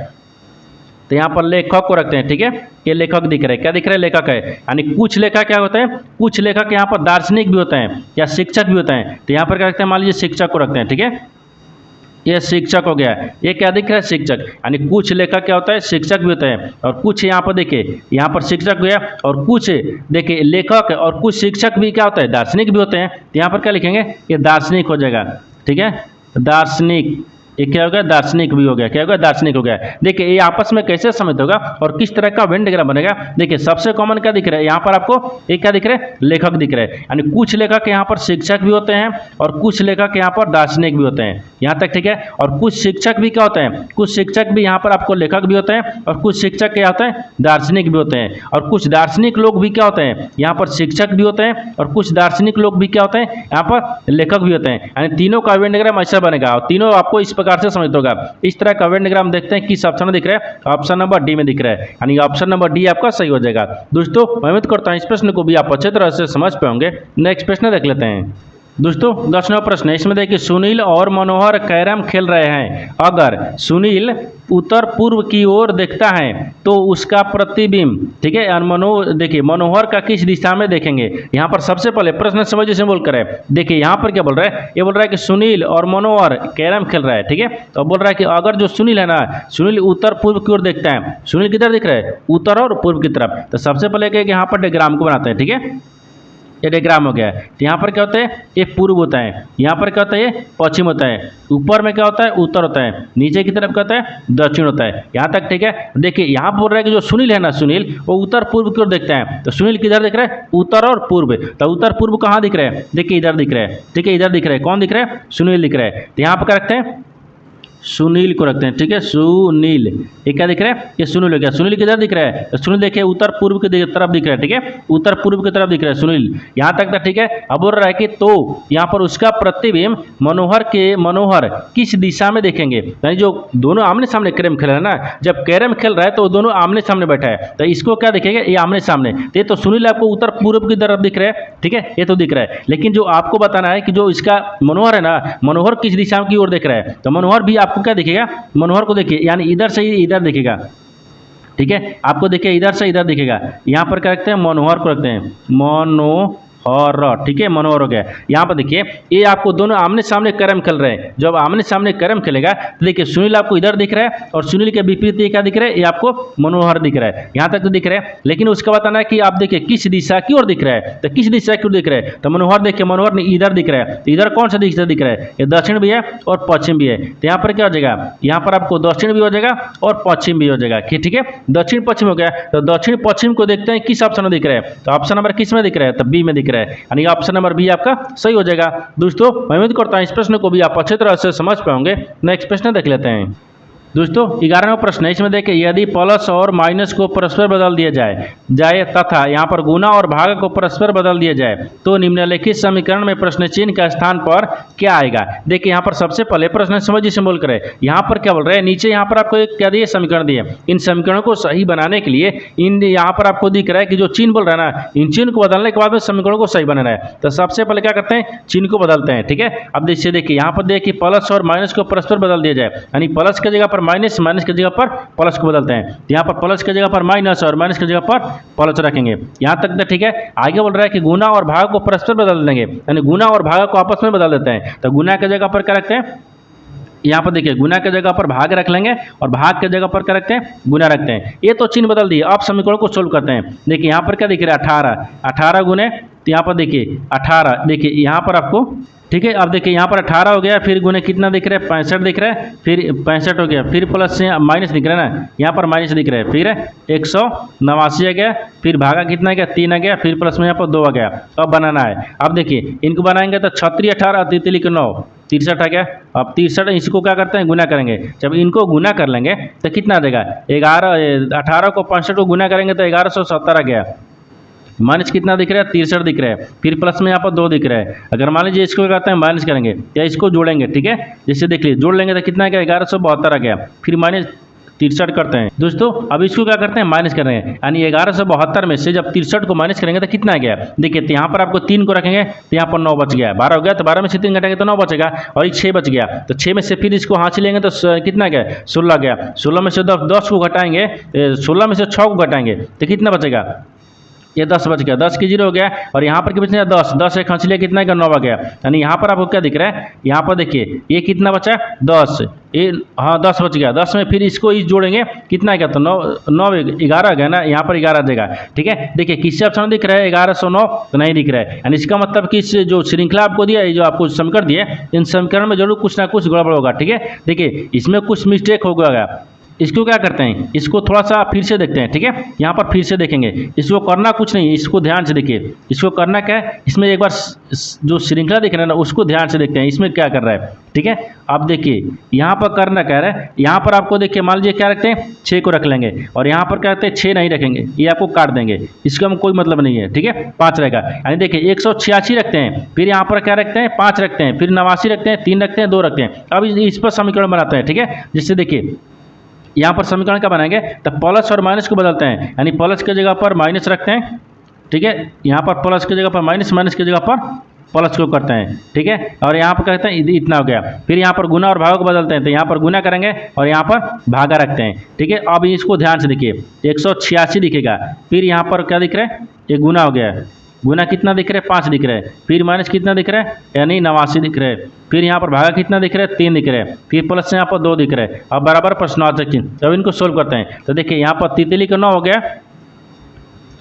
तो यहाँ पर लेखक को रखते हैं, ठीक है। ये लेखक दिख रहा है, क्या दिख रहा है, लेखक है। यानी कुछ लेखक क्या होता है, कुछ लेखक यहाँ पर दार्शनिक भी होते हैं या शिक्षक भी होते हैं, तो यहाँ पर क्या रखते हैं, मान लीजिए शिक्षक को रखते हैं, ठीक है। ये शिक्षक हो गया। ये क्या दिख रहा है? शिक्षक। यानी कुछ लेखक क्या होता है? शिक्षक भी होते हैं। और कुछ यहाँ पर देखिए, यहाँ पर शिक्षक गया और कुछ देखिए लेखक और कुछ शिक्षक भी क्या होता है? दार्शनिक भी होते हैं। तो यहाँ पर क्या लिखेंगे? ये दार्शनिक हो जाएगा। ठीक है, दार्शनिक। ये क्या हो गया? दार्शनिक भी हो गया। क्या हो गया? दार्शनिक हो गया। देखिए ये आपस में कैसे सम्मिलित होगा और किस तरह का वेन डायग्राम बनेगा। देखिए सबसे कॉमन क्या दिख रहा है यहाँ पर आपको? एक क्या दिख रहा है? लेखक दिख रहा है। यानी कुछ लेखक यहाँ पर शिक्षक भी होते हैं और कुछ लेखक यहाँ पर दार्शनिक भी होते हैं। यहाँ तक ठीक है। और कुछ शिक्षक भी क्या होते हैं? कुछ शिक्षक भी यहाँ पर आपको लेखक भी होते हैं और कुछ शिक्षक क्या होते हैं? दार्शनिक भी होते हैं। और कुछ दार्शनिक लोग भी क्या होते हैं? यहाँ पर शिक्षक भी होते हैं और कुछ दार्शनिक लोग भी क्या होते हैं? यहाँ पर लेखक भी होते हैं। यानी तीनों का वेन डायग्राम ऐसा बनेगा और तीनों आपको इस प्रकार से समझ होगा। इस तरह का वेन डायग्राम देखते हैं किस ऑप्शन में दिख रहा है? ऑप्शन नंबर डी में दिख रहा है। यानी ऑप्शन नंबर डी आपका सही हो जाएगा। दोस्तों मैं उम्मीद करता हूं इस प्रश्न को भी आप अच्छे तरह से समझ पाएंगे। नेक्स्ट प्रश्न देख लेते हैं। दोस्तों 10वां प्रश्न है, इसमें देखिए सुनील और मनोहर कैरम खेल रहे हैं। अगर सुनील उत्तर पूर्व की ओर देखता है तो उसका प्रतिबिंब, ठीक है, और देखिए मनोहर का किस दिशा में देखेंगे। यहाँ पर सबसे पहले प्रश्न समझिए से बोल कर है। देखिए यहाँ पर क्या बोल रहा है? ये बोल रहा है कि सुनील और मनोहर कैरम खेल रहा है। ठीक है, तो बोल रहा है कि अगर जो सुनील है ना, सुनील उत्तर पूर्व की ओर देखता है। सुनील किधर दिख रहा है? उत्तर और पूर्व की तरफ। तो सबसे पहले क्या यहाँ पर डायग्राम को बनाते हैं। ठीक है, ये डायग्राम हो गया। तो यहाँ पर क्या होता है? ये पूर्व होता है। यहाँ पर क्या होता है? ये पश्चिम होता है। ऊपर में क्या होता है? उत्तर होता है। नीचे की तरफ क्या होता है? दक्षिण होता है। यहाँ तक ठीक है। देखिए यहाँ बोल रहा है कि जो सुनील है ना, सुनील वो उत्तर पूर्व की ओर देखता है। तो सुनील किधर दिख रहा है? उत्तर और पूर्व। तो उत्तर पूर्व कहाँ दिख रहा है? देखिए इधर दिख रहा है। ठीक है, इधर दिख रहा है। कौन दिख रहा है? सुनील दिख रहा है। तो यहाँ पर क्या रखते हैं? सुनील को रखते हैं। ठीक है, सुनील। ये क्या दिख रहा है? ये सुनील हो गया। सुनील किधर दिख रहा है? तो सुनील देखिए उत्तर पूर्व की तरफ दिख रहा है। ठीक है, उत्तर पूर्व की तरफ दिख रहा है सुनील। यहाँ तक था ठीक है। अब बोल रहा है कि तो यहाँ पर उसका प्रतिबिंब मनोहर किस दिशा में देखेंगे। यानी जो दोनों आमने सामने कैरम खेल रहा है ना, जब कैरम खेल रहा है तो दोनों आमने सामने बैठा है, तो इसको क्या दिखेगा? ये आमने सामने। ये तो सुनील आपको उत्तर पूर्व की तरफ दिख रहा है। ठीक है, ये तो दिख रहा है। लेकिन जो आपको बताना है कि जो इसका मनोहर है ना, मनोहर किस दिशा की ओर देख रहा है। तो मनोहर भी आपको क्या दिखेगा? मनोहर को देखिए, यानी इधर से इधर दिखेगा। ठीक है, आपको देखिए इधर से इधर दिखेगा। यहाँ पर क्या रखते हैं? मनोहर को रखते हैं। मनोहर। ठीक है, मनोहर हो गया। यहाँ पर देखिए ये आपको दोनों आमने सामने कैरम खेल रहे हैं। जब आमने सामने कैरम खेलेगा तो देखिए सुनील आपको इधर दिख रहा है और सुनील के विपरीत ये क्या दिख रहा है? ये आपको मनोहर दिख रहा है। यहाँ तक तो दिख रहा है। लेकिन उसका बताना है कि आप देखिए किस दिशा की ओर दिख रहा है। तो किस दिशा की ओर दिख रहा है? तो मनोहर देखिए, मनोहर इधर दिख रहा है। तो इधर कौन सा दिशा दिख रहा है? ये दक्षिण भी है और पश्चिम भी है। तो यहाँ पर क्या हो जाएगा? यहाँ पर आपको दक्षिण भी हो जाएगा और पश्चिम भी हो जाएगा। ठीक है, दक्षिण पश्चिम हो गया। तो दक्षिण पश्चिम को देखते हैं किस ऑप्शन में दिख रहा है। तो ऑप्शन नंबर किस में दिख रहा है? तो बी में दिख रहा है। यानी ऑप्शन नंबर बी आपका सही हो जाएगा। दोस्तों मैं उम्मीद करता हूं इस प्रश्न को भी आप अच्छे तरह से समझ पाएंगे। नेक्स्ट प्रश्न देख लेते हैं। दोस्तों 11वां प्रश्न है, इसमें देखिए यदि प्लस और माइनस को परस्पर बदल दिया जाए तथा यहाँ पर गुना और भाग को परस्पर बदल दिया जाए तो निम्नलिखित समीकरण में प्रश्न चिन्ह का स्थान पर क्या आएगा। देखिए यहाँ पर सबसे पहले प्रश्न समझिए से बोल कर यहाँ पर क्या बोल रहे हैं? नीचे यहाँ पर आपको एक क्या दिए? समीकरण दिए। इन समीकरणों को सही बनाने के लिए इन यहाँ पर आपको दिख रहा है कि जो चिन्ह बोल रहा है ना, इन चिन्ह को बदलने के बाद में समीकरणों को सही बनाना है। तो सबसे पहले क्या करते हैं? चिन्ह को बदलते हैं। ठीक है, अब देखिए यहाँ पर देखिए प्लस और माइनस को परस्पर बदल दिया जाए, यानी प्लस की जगह पर माइनस, माइनस की जगह पर प्लस को बदलते हैं। यहाँ पर प्लस की जगह पर माइनस और माइनस की जगह पर प्लस रखेंगे। यहाँ तक ठीक है। आगे बोल रहा है कि गुना और भाग को परस्पर बदल देंगे, यानी गुना और भाग को आपस में बदल देते हैं। तो गुना की जगह पर क्या रखते हैं? यहाँ पर देखिए गुना की जगह पर भाग रख लेंगे और भाग की जगह पर क्या रखते हैं? गुना रखते हैं। ये तो चिन्ह बदल दिए। अब समीकरण को सोल्व करते हैं। देखिए यहाँ पर क्या दिख रहा है? 18 गुने, तो यहाँ पर देखिए 18, देखिए यहाँ पर आपको ठीक है। अब देखिए यहाँ पर 18 हो गया, फिर गुने कितना दिख रहा है? 65 दिख रहा है, फिर 65 हो गया, फिर प्लस से माइनस दिख रहा है ना, यहाँ पर माइनस दिख रहा है, फिर 189 आ गया, फिर भागा कितना आ गया? 3 आ गया, फिर प्लस में यहाँ पर 2 आ गया। अब बनाना है। अब देखिए इनको बनाएंगे तो 36 18 33 9 63 आ गया। अब 63 इसको क्या करते हैं? गुना करेंगे। जब इनको गुना कर लेंगे तो कितना आ जाएगा? 18 को 65 को गुना करेंगे तो 1170 आ गया। माइनस कितना दिख रहा है? 63 दिख रहा है, फिर प्लस में यहाँ पर 2 दिख रहा है। अगर मान लीजिए इसको करते हैं माइनस करेंगे या इसको जोड़ेंगे, ठीक है, जैसे देख लीजिए जोड़ लेंगे तो कितना आ गया? 1172 आ गया, फिर माइनस 63 करते हैं। दोस्तों अब इसको क्या करते हैं? माइनस कर रहे हैं, यानी 1172 में से जब 63 को माइनस करेंगे तो कितना आ गया? देखिए तो यहाँ पर आपको 3 को रखेंगे तो यहाँ पर 9 बच गया, 12 हो गया, तो 12 में से 3 घटाएंगे तो 9 बचेगा, और ये 6 बच गया, तो 6 में से फिर इसको हाथ लेंगे तो कितना गया? 16 गया। 16 में से 10 को घटाएंगे, 16 में से 6 को घटाएंगे तो कितना बचेगा? ये 10 बच गया, 10 की 0 हो गया। और यहाँ पर कितना 10, 10 एक हंस लिया, कितना का 9 आ गया। यानी यहाँ पर आपको क्या दिख रहा है, यहाँ पर देखिए ये कितना बचा 10, ये हाँ 10 बच गया। 10 में फिर इसको इस जोड़ेंगे कितना आएगा, तो 9 11 गया ना, यहाँ पर 11 देगा। ठीक है, देखिए किससे ऑप्शन दिख रहा है 1109, तो नहीं दिख रहा है। यानी इसका मतलब कि इस जो श्रृंखला आपको दिया है, जो आपको समीकरण दिया है, इन समीकरण में जरूर कुछ ना कुछ गड़बड़ होगा। ठीक है, देखिए इसमें कुछ मिस्टेक हो गया। इसको क्या करते हैं, इसको थोड़ा सा फिर से देखते हैं। ठीक है, यहाँ पर फिर से देखेंगे, इसको करना कुछ नहीं, इसको ध्यान से देखिए। इसको करना क्या है, इसमें एक बार जो श्रृंखला दिख रहा है ना, उसको ध्यान से देखते हैं, इसमें क्या कर रहा है। ठीक है, अब देखिए यहाँ पर करना क्या है, यहाँ पर आपको देखिए मान लीजिए क्या रखते हैं 6 को रख लेंगे, और यहाँ पर क्या रखते हैं 6 नहीं रखेंगे, ये आपको काट देंगे, इसका कोई मतलब नहीं है। ठीक है, 5 रहेगा। यानी देखिए 186 रखते हैं, फिर यहाँ पर क्या रखते हैं 5 रखते हैं, फिर 89 रखते हैं, 3 रखते हैं, 2 रखते हैं। अब इस पर समीकरण बनाते हैं। ठीक है, जिससे देखिए यहाँ पर समीकरण क्या बनाएंगे, तो प्लस और माइनस को बदलते हैं, यानी प्लस की जगह पर माइनस रखते हैं। ठीक है, यहाँ पर प्लस की जगह पर माइनस, माइनस की जगह पर प्लस को करते हैं। ठीक है, और यहाँ पर कहते हैं इतना हो गया, फिर यहाँ पर गुना और भागा को बदलते हैं, तो यहाँ पर गुना करेंगे और यहाँ पर भागा रखते हैं। ठीक है, अब इसको ध्यान से देखिए 186 दिखेगा, फिर यहाँ पर क्या दिख रहा है, ये गुना हो गया, गुना कितना दिख रहा है 5 दिख रहा है, फिर माइनस कितना दिख रहा है, यानी 89 दिख रहा है, फिर यहाँ पर भागा कितना दिख रहा है 3 दिख रहा है, फिर प्लस यहाँ पर 2 दिख रहा है। अब बराबर प्रश्नार्थक चिन्ह, अब इनको सोल्व करते हैं। तो देखिए यहाँ पर तितली का 9 हो गया,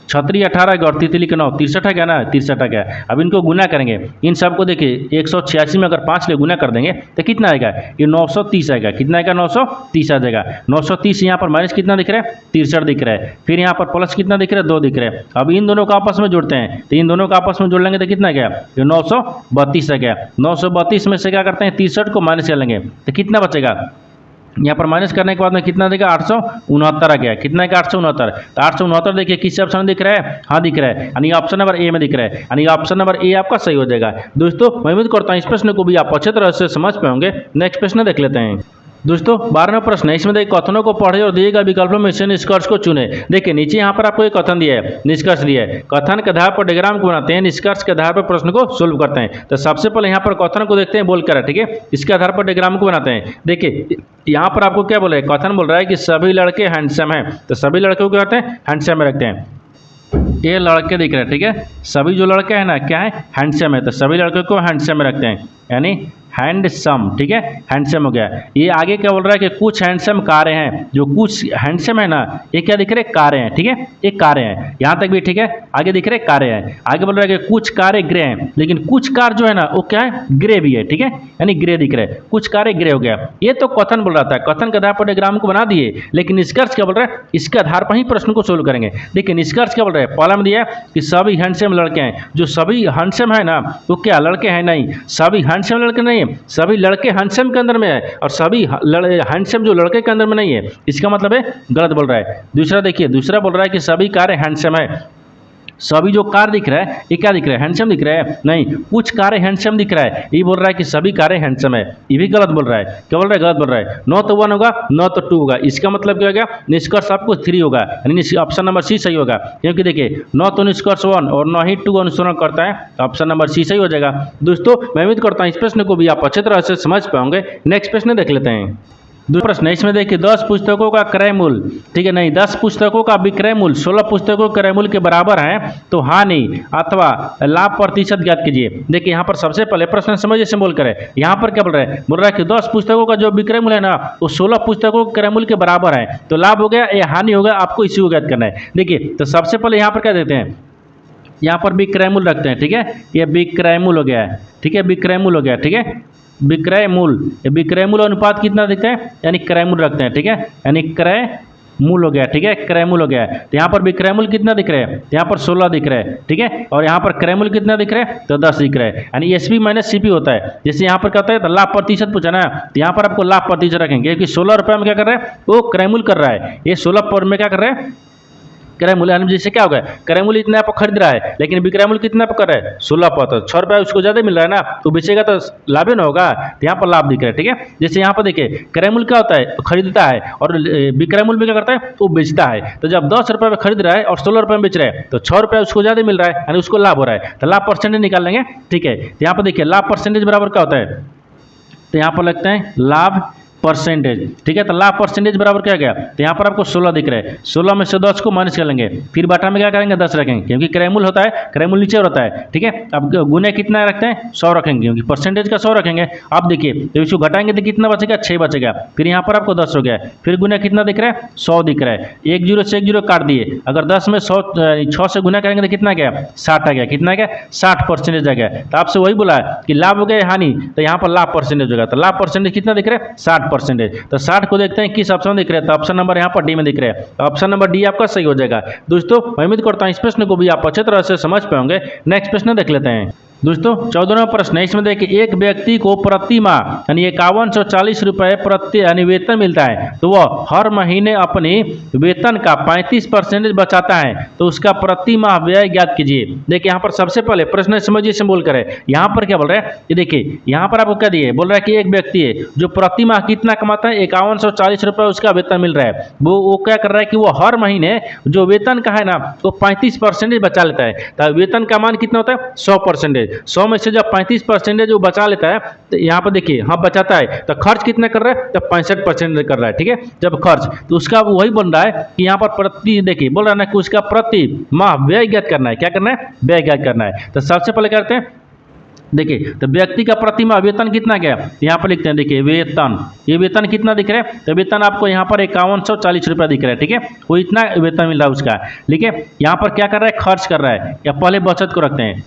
छतरी 18 गया, और तितली का 9 63 गया ना, 63 गया। अब इनको गुना करेंगे, इन सबको देखिए 186 में अगर 5 ले गुना कर देंगे तो कितना आएगा, ये 930 आएगा। कितना आएगा 930 आ जाएगा। 930 यहाँ पर माइनस कितना दिख रहा है 63 दिख रहा है, फिर यहाँ पर प्लस कितना दिख रहा है 2 दिख रहा है। अब इन दोनों को आपस में जोड़ते हैं, तो इन दोनों को आपस में जोड़ लेंगे तो कितना गया, ये 932 आ गया। 932 में से क्या करते हैं 63 को माइनस कर लेंगे, तो कितना बचेगा, यहाँ पर माइनस करने के बाद में कितना देगा 869 आ गया। कितना है 869, तो 869 देखिए किस ऑप्शन दिख रहा है, हाँ दिख रहा है, यानी ऑप्शन नंबर ए में दिख रहा है, यानी ऑप्शन नंबर ए आपका सही हो जाएगा। दोस्तों मैं उम्मीद करता हूँ इस प्रश्न को भी आप अच्छे तरह से समझ पाएंगे। नेक्स्ट प्रश्न देख लेते हैं। दोस्तों 12वां प्रश्न है, इसमें देखिए कथनों को पढ़े और दिए गए विकल्पों में से निष्कर्ष को चुने। देखिए नीचे यहाँ पर आपको एक कथन दिया है, निष्कर्ष दिया है। कथन के आधार पर डायग्राम को बनाते हैं, निष्कर्ष के आधार पर प्रश्न को सोल्व करते हैं। तो सबसे पहले यहाँ पर कथन को देखते हैं बोलकर, ठीक है, इसके आधार पर डायग्राम को बनाते हैं। देखिए यहाँ पर आपको क्या बोला है, कथन बोल रहा है कि सभी लड़के हैंडसम हैं, तो सभी लड़कों को कहते हैं हैंडसम में रखते हैं। ये लड़के दिख रहे हैं, ठीक है, सभी जो लड़के हैं ना क्या है हैंडसम है, तो सभी लड़कों को हैंडसम में रखते हैं, यानी हैंडसम। ठीक है, हैंडसम हो गया। ये आगे क्या बोल रहा है कि कुछ हैंडसम कारें हैं, जो कुछ हैंडसम है ना ये क्या दिख रहे कारें हैं। ठीक है, ये कारें हैं, यहाँ तक भी ठीक है। आगे दिख रहे कारें हैं, आगे बोल रहा है कि कुछ कारें ग्रे हैं, लेकिन कुछ कार जो है ना वो क्या है ग्रे भी है। ठीक है, यानी ग्रे दिख रहे हैं, कुछ कारें ग्रे हो गया। ये तो कथन बोल रहा था, कथन के आधार पर डायग्राम को बना दिए, लेकिन निष्कर्ष क्या बोल रहा है, इसके आधार पर ही प्रश्न को सोल्व करेंगे। देखिए निष्कर्ष क्या बोल रहा है, पहला में दिया कि सभी हैंडसम लड़के हैं। जो सभी हैंडसम है ना वो क्या लड़के हैं, नहीं, सभी हैंडसम लड़के नहीं है, सभी लड़के हैंडसम के अंदर में है, और सभी हैंडसम जो लड़के के अंदर में नहीं है, इसका मतलब है गलत बोल रहा है। दूसरा देखिए, दूसरा बोल रहा है कि सभी कारें हैंडसम है, सभी जो कार दिख रहा है ये क्या दिख रहा है हैंडसम दिख रहा है, नहीं, कुछ कारें हैंडसम दिख रहा है। ये बोल रहा है कि सभी कारें हैंडसम है, ये भी गलत बोल रहा है। क्या बोल रहा है, गलत बोल रहा है। न तो 1 होगा न तो 2 होगा, इसका मतलब क्या हो गया, निष्कर्ष आपको 3 होगा, यानी ऑप्शन नंबर सी सही होगा। क्योंकि देखिए न तो निष्कर्ष 1 और न ही 2 अनुसरण करता है, तो ऑप्शन नंबर सी सही हो जाएगा। दोस्तों मैं उम्मीद करता हूँ इस प्रश्न को भी आप अच्छे तरह से समझ पाओगे। नेक्स्ट प्रश्न देख लेते हैं। दूसरा प्रश्न, इसमें देखिए 10 पुस्तकों का क्रय मूल्य, ठीक है, नहीं 10 पुस्तकों का विक्रय मूल्य 16 पुस्तकों के क्रय मूल्य के बराबर है, तो हानि अथवा लाभ प्रतिशत ज्ञात कीजिए। देखिए यहाँ पर सबसे पहले प्रश्न समझ जैसे बोल कर है, यहाँ पर क्या बोल रहा है कि 10 पुस्तकों का जो विक्रय मूल्य है ना वो 16 पुस्तकों के क्रय मूल्य के बराबर है, तो लाभ हो गया या हानि होगा, आपको इसी को ज्ञात करना है। देखिए तो सबसे पहले यहाँ पर क्या देते हैं, यहाँ पर विक्रय मूल्य रखते हैं। ठीक है, ये विक्रय मूल्य हो गया है, ठीक है, विक्रय मूल्य हो गया, ठीक है, विक्रय मूल्य, विक्रय मूल्य अनुपात कितना दिखता है, यानी क्रय मूल्य रखते हैं। ठीक है, यानी क्रय मूल्य हो गया, ठीक है, क्रय मूल्य हो गया। तो यहाँ पर विक्रय मूल्य कितना दिख रहा है, यहाँ पर 16 दिख रहा है, ठीक है, और यहाँ पर क्रय मूल्य कितना दिख रहा है, तो 10 दिख रहा है, यानी एसपी माइनस सीपी होता है। जैसे यहाँ पर क्या होता है, तो लाभ प्रतिशत पूछा ना, तो यहाँ पर आपको लाभ प्रतिशत रखेंगे, क्योंकि 16 रुपये में क्या कर रहा है वो क्रय मूल्य कर रहा है, ये 16 पर में क्या कर रहा है क्रय मूल्य, यानी जैसे क्या होगा क्रय मूल्य इतना आप खरीद रहा है, लेकिन विक्रय मूल्य कितना कर रहा है 16 पर, तो 6 रुपये उसको ज़्यादा मिल रहा है ना, तो बेचेगा तो लाभ ही ना होगा, तो यहाँ पर लाभ दिख रहा है। ठीक है, जैसे यहाँ पर देखिए क्रय मूल्य क्या होता है खरीदता है, और विक्रय मूल्य में क्या करता है वो बेचता है। तो जब 10 रुपये में खरीद रहा है और 16 रुपये में बेच रहा है, तो 6 रुपये उसको ज़्यादा मिल रहा है, यानी उसको लाभ हो रहा है, तो लाभ परसेंटेज निकाल लेंगे। ठीक है, तो यहाँ पर देखिए लाभ परसेंटेज बराबर क्या होता है, तो यहाँ पर लगता है लाभ परसेंटेज, ठीक है। तो लाभ परसेंटेज बराबर क्या गया, तो यहाँ पर आपको 16 दिख रहा है। 16 में से 10 को माइनस कर लेंगे, फिर बटा में क्या करेंगे 10 रखेंगे, क्योंकि क्रैमूल होता है, क्रैमूल नीचे रहता है, ठीक है। अब गुने कितना रखते हैं 100 रखेंगे, क्योंकि परसेंटेज का 100 रखेंगे। अब देखिए तो इसको घटाएंगे तो कितना बचेगा 6 बचेगा, फिर यहाँ पर आपको 10 हो गया, फिर गुना कितना दिख रहा है 100 दिख रहा है। एक जीरो से एक जीरो काट दिए, अगर 10 में 100 6 से गुना करेंगे तो कितना गया 60 आ गया, कितना गया 60% आ गया। तो आपसे वही बोला है कि लाभ हो गया हानि, तो यहाँ पर लाभ परसेंटेज होगा। तो लाभ परसेंटेज कितना दिख रहा है 60%। तो 60 को देखते हैं किस ऑप्शन में दिख रहा है, तो ऑप्शन नंबर यहाँ पर डी में दिख रहा है। तो ऑप्शन नंबर डी आपका सही हो जाएगा। दोस्तों मैं उम्मीद करता हूँ इस प्रश्न को भी आप अच्छे तरह से समझ पाएंगे। नेक्स्ट प्रश्न देख लेते हैं। दोस्तों 14वां प्रश्न है, इसमें देखिए एक व्यक्ति को प्रति माह यानी 5140 रुपये प्रति यानी वेतन मिलता है, तो वह हर महीने अपने वेतन का 35% बचाता है, तो उसका प्रति माह व्यय ज्ञात कीजिए। देखिए यहाँ पर सबसे पहले प्रश्न समझिए से बोल कर है, यहाँ पर क्या बोल रहा है ये देखिए, यहाँ पर आपको क्या दिए, बोल रहा है कि एक व्यक्ति है जो प्रति माह कितना कमाता है 5140 रुपये उसका वेतन मिल रहा है। वो क्या कर रहा है कि वो हर महीने जो वेतन का है ना वो 35% बचा लेता है। तो वेतन का मान कितना होता है 100%। 100 में से जब 35% जो बचा लेता है, तो यहाँ पर देखिए हाँ बचाता है, तो खर्च कितना कर रहा है तो 65% कर रहा है, ठीक है। जब खर्च तो उसका वही बन रहा है कि यहाँ पर प्रति देखिए बोल रहा है ना कि उसका प्रति माह व्यय ज्ञात करना है। क्या करना है व्यय ज्ञात करना है। तो सबसे पहले करते हैं देखिए, तो व्यक्ति का प्रति माह वेतन कितना गया, यहाँ पर लिखते हैं देखिए वेतन, ये वेतन कितना दिख रहा है, तो वेतन आपको यहाँ पर 5140 रुपया दिख रहा है, ठीक है। वो इतना वेतन मिल रहा है उसका, ठीक है। यहाँ पर क्या कर रहा है खर्च कर रहा है, या पहले बचत को रखते हैं,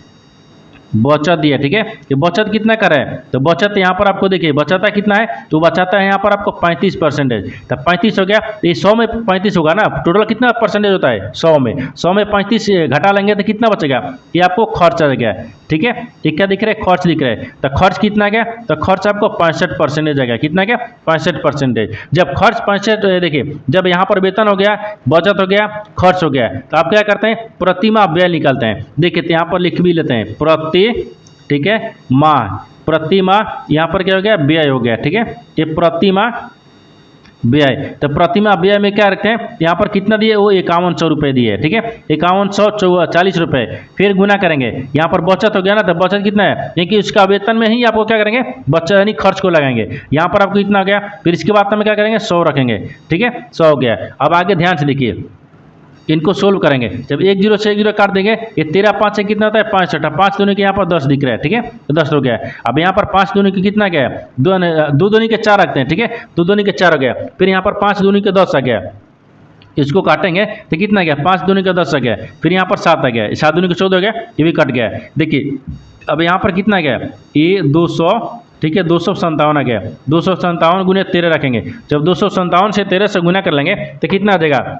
बचत दिया, ठीक है। ये बचत कितना कर रहा है, तो बचत यहाँ पर आपको देखिए बचाता कितना है, तो बचाता है यहाँ पर आपको 35%। तो 35 हो गया, तो ये 100 में 35 होगा ना, टोटल कितना परसेंटेज होता है 100 में 35 घटा लेंगे तो कितना बचेगा, ये आपको खर्च आ गया, ठीक है। ये क्या दिख रहा है खर्च दिख रहा है। तो खर्च कितना गया, तो खर्च आपको 65% आ गया, कितना गया 65%। जब खर्च 65 देखिए, जब यहाँ पर वेतन हो गया, बचत हो गया, खर्च हो गया, तो आप क्या करते हैं प्रति माह व्यय निकालते हैं। देखिए तो यहाँ पर लिख भी लेते हैं प्रति, ठीक है माह, प्रति माह यहाँ पर क्या हो गया व्यय हो गया, ठीक है। ये प्रति माह व्यय, तो प्रति माह व्यय में क्या रखते हैं, यहाँ पर कितना दिए वो 5100 रुपये दिए, ठीक है 5140 रुपये। फिर गुना करेंगे, यहाँ पर बचत हो गया ना, तो बचत कितना है, क्योंकि उसका वेतन में ही आपको क्या करेंगे बचत यानी खर्च को लगाएंगे। यहाँ पर आपको इतना हो गया, फिर इसके बाद में क्या करेंगे 100 रखेंगे, ठीक है 100 हो गया। अब आगे ध्यान से देखिए, इनको सोल्व करेंगे, जब एक जीरो से एक जीरो काट देंगे, ये 13 5 से कितना होता है 65, 5 दूनी के यहाँ पर 10 दिख रहा है, ठीक है तो 10 हो गया। अब यहाँ पर 5 दूनी की कितना गया, 2 दूनी के 4 रखते हैं, ठीक है 2 दूनी के 4 हो गया। फिर यहाँ पर 5 दूनी के 10 आ गया, इसको काटेंगे तो कितना गया 5 दूनी का 10 आ गया। फिर यहाँ पर 7 आ गया, 7 दूनी का 14 हो गया, ये भी कट गया। देखिए अब यहाँ पर कितना गया ये 200, ठीक है 257 आ गया, 257 गुने 13 रखेंगे। जब 257 से 13 से गुना कर लेंगे तो कितना आ जाएगा,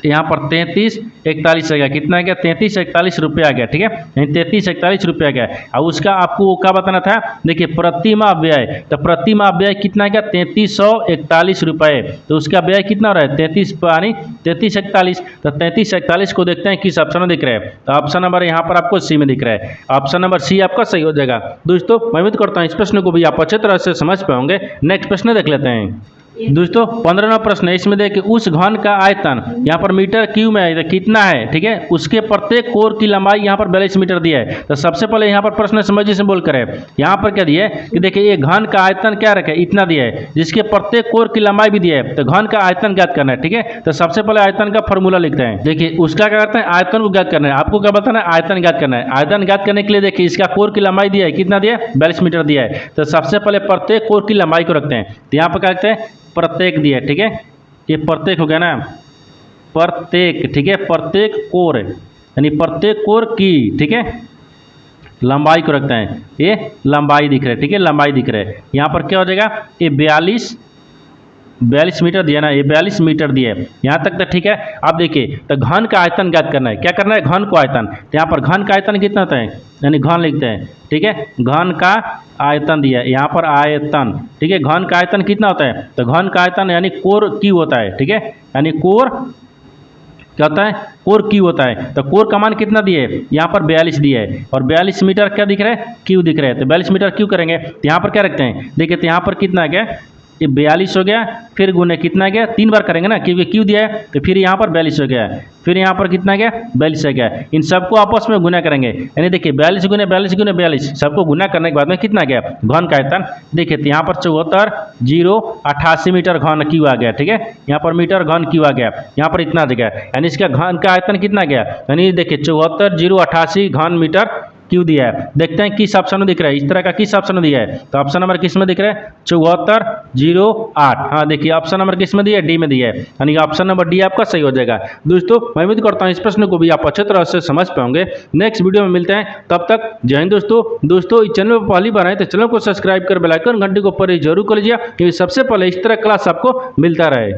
यहाँ पर 33 41 आ गया, कितना आ गया 33 41 रुपये आ गया, ठीक है 33 41 रुपये आ गया। और उसका आपको वो क्या बताना था, देखिए प्रति माह व्यय, तो प्रति माह व्यय कितना आ गया 3341 रुपये। तो उसका व्यय कितना हो रहा है 33 41, तो 33 41 को देखते हैं किस ऑप्शन में दिख रहा है। तो ऑप्शन नंबर यहाँ पर आपको सी में दिख रहा है, ऑप्शन नंबर सी आपका सही हो जाएगा। दोस्तों मैं उम्मीद करता हूँ इस प्रश्न को भी आप अच्छे तरह से समझ पाओगे। नेक्स्ट प्रश्न देख लेते हैं। दोस्तों 15वां प्रश्न है, इसमें देखिए उस घन का आयतन यहाँ पर मीटर क्यूब में कितना है, ठीक है उसके प्रत्येक कोर की लंबाई यहाँ पर 42 मीटर दिया है। तो सबसे पहले यहाँ पर प्रश्न समझिए से बोल कर है, यहाँ पर क्या दिया है कि देखिए ये घन का आयतन क्या रखे इतना दिया है, जिसके प्रत्येक कोर की लंबाई भी दिया है। तो घन का आयतन ज्ञात करना है, ठीक है। तो सबसे पहले आयतन का फॉर्मूला लिखते हैं। देखिए उसका क्या करते हैं आयतन को ज्ञात करना है, आपको क्या बताना है आयतन ज्ञात करना है। आयतन ज्ञात करने के लिए देखिए इसका कोर की लंबाई दिया है, कितना दिया है 42 मीटर दिया है। तो सबसे पहले प्रत्येक कोर की लंबाई को रखते हैं। तो यहाँ पर क्या रखते हैं प्रत्येक दिया है, ठीक है ये प्रत्येक हो गया ना प्रत्येक, ठीक है प्रत्येक कोर यानी प्रत्येक कोर की, ठीक है लंबाई को रखते हैं। ये लंबाई दिख रहा है, ठीक है लंबाई दिख रहा है। यहाँ पर क्या हो जाएगा ये 42 मीटर दिया ना, ये 42 मीटर दिया है यहाँ तक तो ठीक है। अब देखिए तो घन का आयतन ज्ञात करना है, क्या करना है घन को आयतन। तो यहाँ पर घन का आयतन कितना होता है यानी घन लिखते हैं, ठीक है घन का आयतन दिया है यहाँ पर आयतन, ठीक है घन का आयतन कितना होता है, तो घन का आयतन यानी कोर क्यू होता है, ठीक है यानी कोर क्या होता है कोर क्यू होता है। तो कोर का मान कितना दिए यहाँ पर 42 दिया है, और 42 मीटर क्या दिख रहा है क्यू दिख रहा है। तो 42 मीटर क्यू करेंगे तो यहाँ पर क्या रखते हैं, देखिए तो यहाँ पर कितना आ गया ये 42 हो गया, फिर गुने कितना गया, 3 बार करेंगे ना क्योंकि क्यू दिया है, तो फिर यहाँ पर 42 हो गया, फिर यहाँ पर कितना गया, 42 हो गया। इन सबको आपस में गुना करेंगे, यानी देखिए 42 गुने 42 गुने 42 सबको गुना करने के बाद में कितना गया, घन का आयतन देखिए, तो यहाँ पर 74 0 88 मीटर घन क्यू आ गया। ठीक है, यहाँ पर मीटर घन क्यू आ गया, यहाँ पर इतना गया, यानी इसका घन का आयतन कितना गया, यानी देखिए 74 0 88 घन मीटर क्यू दिया है। देखते हैं किस ऑप्शन में दिख रहा है, इस तरह का किस ऑप्शन में दिया है, तो ऑप्शन नंबर किस में दिख रहा है, 74 0 8। हाँ देखिए ऑप्शन नंबर किस में दिया है, डी में दिया है, यानी ऑप्शन नंबर डी आपका सही हो जाएगा। दोस्तों मैं उम्मीद करता हूँ इस प्रश्न को भी आप अच्छे तरह से समझ पाओगे। नेक्स्ट वीडियो में मिलते हैं, तब तक जय हिंद दोस्तों इस चैनल पर पहली बार आए तो चैनल को सब्सक्राइब कर बेल आइकन घंटी को ऊपर जरूर कर लीजिए, क्योंकि सबसे पहले इस तरह क्लास आपको मिलता रहे।